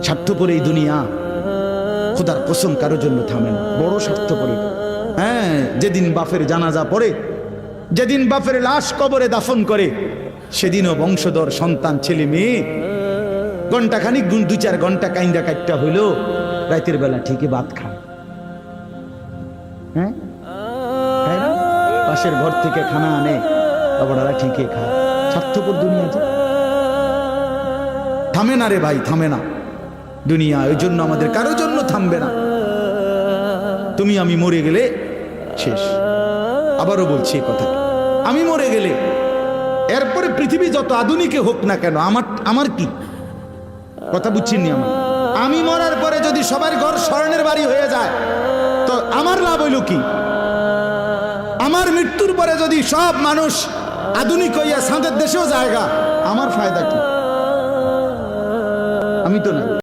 স্বার্থপর এই দুনিয়া, খোদার কসম কারোর জন্য থামে না, বড় স্বার্থপর। হ্যাঁ, যেদিন বাপের জানাজা পড়ে, যেদিন বাপের লাশ কবরে দাফন করে, সেদিনও বংশধর সন্তান ছেলে মেয়ে ঘন্টাখানিক 2-4 ঘন্টা কাইন্দা কাটটা হইল, রাতের বেলা ঠিকই ভাত খায়। হ্যাঁ, খায় না? পাশের ঘর থেকে খানা আনে, বাবারা ঠিকই খায়। স্বার্থপর দুনিয়া যে থামে না রে ভাই, থামে না দুনিয়া। ওই জন্য আমাদের কারোর জন্য থামবে না। তুমি আমি মরে গেলে শেষ। আবারও বলছি এই কথা, আমি মরে গেলে এরপরে পৃথিবী যত আধুনিকে হোক না কেন, আমার কি কথা বুঝছেননি? আমি মরার পরে যদি সবার ঘর স্বর্ণের বাড়ি হয়ে যায় তো আমার লাভ হইল কি? আমার মৃত্যুর পরে যদি সব মানুষ আধুনিক হইয়া সাঁদের দেশেও জায়গা, আমার ফায়দা কি? আমি তো না।